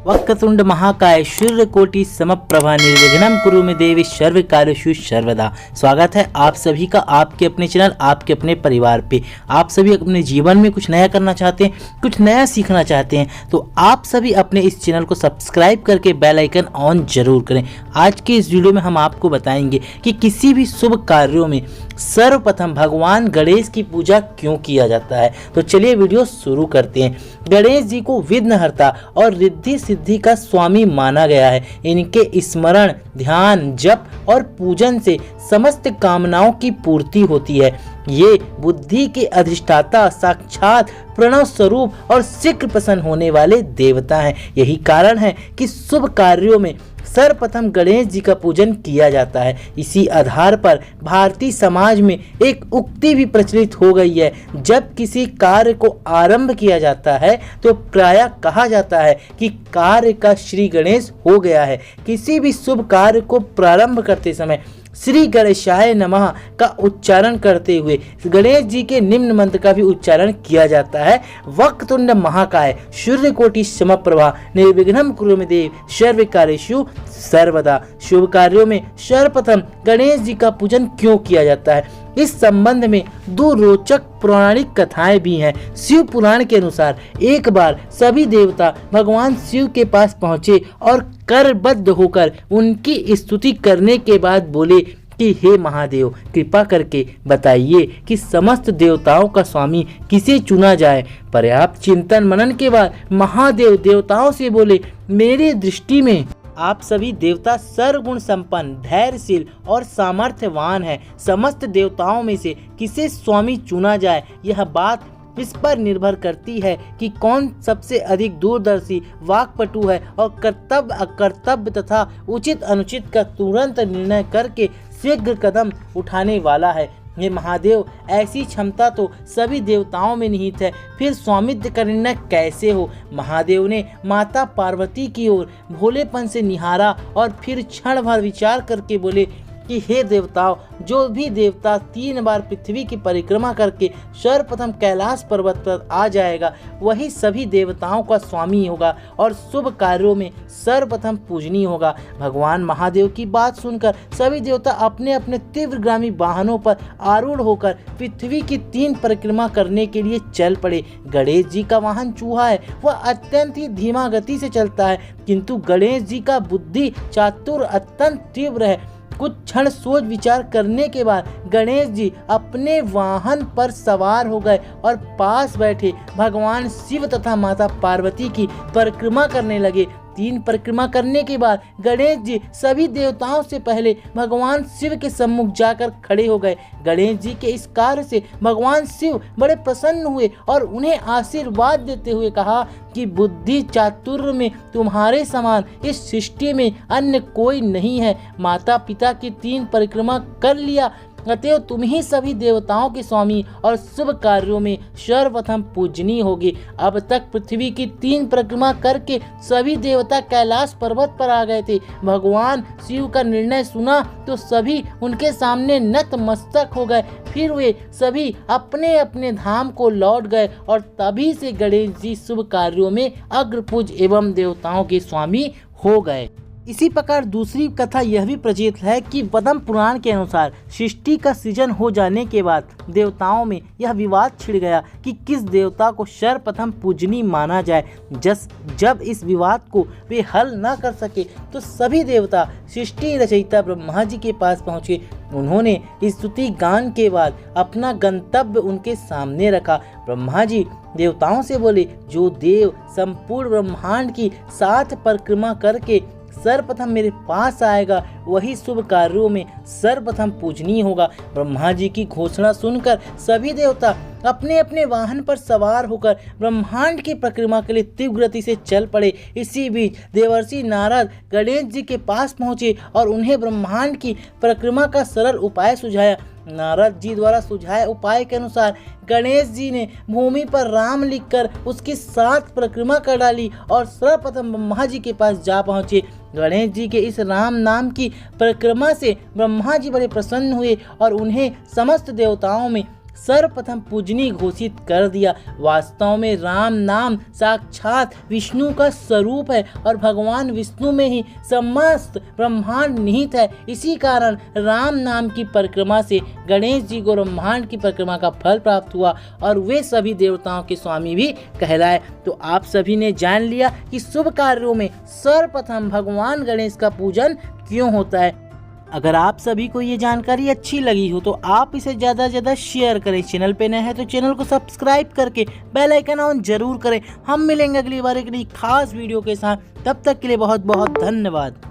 वक्रतुंड महाकाय सूर्यकोटि समप्रभा निर्विघ्नं कुरु मे देवी सर्व कार्येषु सर्वदा। स्वागत है आप सभी का आपके अपने चैनल आपके अपने परिवार पे। आप सभी अपने जीवन में कुछ नया करना चाहते हैं, कुछ नया सीखना चाहते हैं तो आप सभी अपने इस चैनल को सब्सक्राइब करके बेल आइकन ऑन जरूर करें। आज के इस वीडियो में हम आपको बताएंगे कि किसी भी शुभ कार्यों में सर्वप्रथम भगवान गणेश की पूजा क्यों किया जाता है। तो चलिए वीडियो शुरू करते हैं। गणेश जी को विघ्नहर्ता और रिद्धि सिद्धि का स्वामी माना गया है। इनके स्मरण, ध्यान, जप और पूजन से समस्त कामनाओं की पूर्ति होती है। ये बुद्धि के अधिष्ठाता, साक्षात प्रणव स्वरूप और शीघ्र प्रसन्न होने वाले देवता हैं। यही कारण है कि शुभ कार्यों में सर्वप्रथम गणेश जी का पूजन किया जाता है। इसी आधार पर भारतीय समाज में एक उक्ति भी प्रचलित हो गई है। जब किसी कार्य को आरंभ किया जाता है तो प्रायः कहा जाता है कि कार्य का श्री गणेश हो गया है। किसी भी शुभ कार्य को प्रारंभ करते समय श्री गणेशाय नमः का उच्चारण करते हुए गणेश जी के निम्न मंत्र का भी उच्चारण किया जाता है। वक्रतुंड महाकाय सूर्यकोटि समप्रभा निर्विघ्नं कुरु मे देवी सर्व कार्येषु सर्वदा। शुभ कार्यों में सर्वप्रथम गणेश जी का पूजन क्यों किया जाता है, इस संबंध में दो रोचक पौराणिक कथाएं भी हैं। शिव पुराण के अनुसार एक बार सभी देवता भगवान शिव के पास पहुंचे और करबद्ध होकर उनकी स्तुति करने के बाद बोले कि हे महादेव, कृपा करके बताइए कि समस्त देवताओं का स्वामी किसे चुना जाए। पर्याप्त चिंतन मनन के बाद महादेव देवताओं से बोले, मेरी दृष्टि में आप सभी देवता सर्वगुण संपन्न, धैर्यशील और सामर्थ्यवान हैं। समस्त देवताओं में से किसे स्वामी चुना जाए, यह बात इस पर निर्भर करती है कि कौन सबसे अधिक दूरदर्शी, वाक्पटु है और कर्तव्य अकर्तव्य तथा उचित अनुचित का तुरंत निर्णय करके शीघ्र कदम उठाने वाला है। हे महादेव, ऐसी क्षमता तो सभी देवताओं में निहित है, फिर स्वामित्व का निर्णय कैसे हो। महादेव ने माता पार्वती की ओर भोलेपन से निहारा और फिर क्षण भर विचार करके बोले कि हे देवताओं, जो भी देवता 3 बार पृथ्वी की परिक्रमा करके सर्वप्रथम कैलाश पर्वत पर आ जाएगा वही सभी देवताओं का स्वामी होगा और शुभ कार्यों में सर्वप्रथम पूजनीय होगा। भगवान महादेव की बात सुनकर सभी देवता अपने अपने तीव्रगामी वाहनों पर आरूढ़ होकर पृथ्वी की 3 परिक्रमा करने के लिए चल पड़े। गणेश जी का वाहन चूहा है, वह अत्यंत ही धीमा गति से चलता है, किंतु गणेश जी का बुद्धि चातुर अत्यंत तीव्र है। कुछ क्षण सोच विचार करने के बाद गणेश जी अपने वाहन पर सवार हो गए और पास बैठे भगवान शिव तथा माता पार्वती की परिक्रमा करने लगे। 3 परिक्रमा करने के बाद गणेश जी सभी देवताओं से पहले भगवान शिव के सम्मुख जाकर खड़े हो गए। गणेश जी के इस कार्य से भगवान शिव बड़े प्रसन्न हुए और उन्हें आशीर्वाद देते हुए कहा कि बुद्धि चातुर्य में तुम्हारे समान इस सृष्टि में अन्य कोई नहीं है। माता पिता की 3 परिक्रमा कर लिया, अतएव तुम ही सभी देवताओं के स्वामी और शुभ कार्यों में सर्वप्रथम पूजनीय होगे। अब तक पृथ्वी की 3 परिक्रमा करके सभी देवता कैलाश पर्वत पर आ गए थे। भगवान शिव का निर्णय सुना तो सभी उनके सामने नतमस्तक हो गए। फिर वे सभी अपने अपने धाम को लौट गए और तभी से गणेश जी शुभ कार्यों में अग्रपूज एवं देवताओं के स्वामी हो गए। इसी प्रकार दूसरी कथा यह भी प्रचलित है कि पद्म पुराण के अनुसार सृष्टि का सृजन हो जाने के बाद देवताओं में यह विवाद छिड़ गया कि किस देवता को सर्वप्रथम पूजनीय माना जाए। जब इस विवाद को वे हल न कर सके तो सभी देवता सृष्टि रचयिता ब्रह्मा जी के पास पहुँचे। उन्होंने स्तुति गान के बाद अपना गंतव्य उनके सामने रखा। ब्रह्मा जी देवताओं से बोले, जो देव संपूर्ण ब्रह्मांड की 7 परिक्रमा करके सर्वप्रथम मेरे पास आएगा वही शुभ कार्यों में सर्वप्रथम पूजनीय होगा। ब्रह्मा जी की घोषणा सुनकर सभी देवता अपने अपने वाहन पर सवार होकर ब्रह्मांड की परिक्रमा के लिए तीव्र गति से चल पड़े। इसी बीच देवर्षि नारद गणेश जी के पास पहुंचे और उन्हें ब्रह्मांड की परिक्रमा का सरल उपाय सुझाया। नारद जी द्वारा सुझाए उपाय के अनुसार गणेश जी ने भूमि पर राम लिखकर उसकी 7 परिक्रमा कर डाली और सर्वप्रथम ब्रह्मा जी के पास जा पहुँचे। गणेश जी के इस राम नाम की परिक्रमा से ब्रह्मा जी बड़े प्रसन्न हुए और उन्हें समस्त देवताओं में सर्वप्रथम पूजनीय घोषित कर दिया। वास्तव में राम नाम साक्षात विष्णु का स्वरूप है और भगवान विष्णु में ही समस्त ब्रह्मांड निहित है। इसी कारण राम नाम की परिक्रमा से गणेश जी को ब्रह्मांड की परिक्रमा का फल प्राप्त हुआ और वे सभी देवताओं के स्वामी भी कहलाए। तो आप सभी ने जान लिया कि शुभ कार्यों में सर्वप्रथम भगवान गणेश का पूजन क्यों होता है। अगर आप सभी को ये जानकारी अच्छी लगी हो तो आप इसे ज़्यादा से ज़्यादा शेयर करें। चैनल पे नए हैं तो चैनल को सब्सक्राइब करके बेल आइकन ऑन जरूर करें। हम मिलेंगे अगली बार एक नई खास वीडियो के साथ, तब तक के लिए बहुत बहुत धन्यवाद।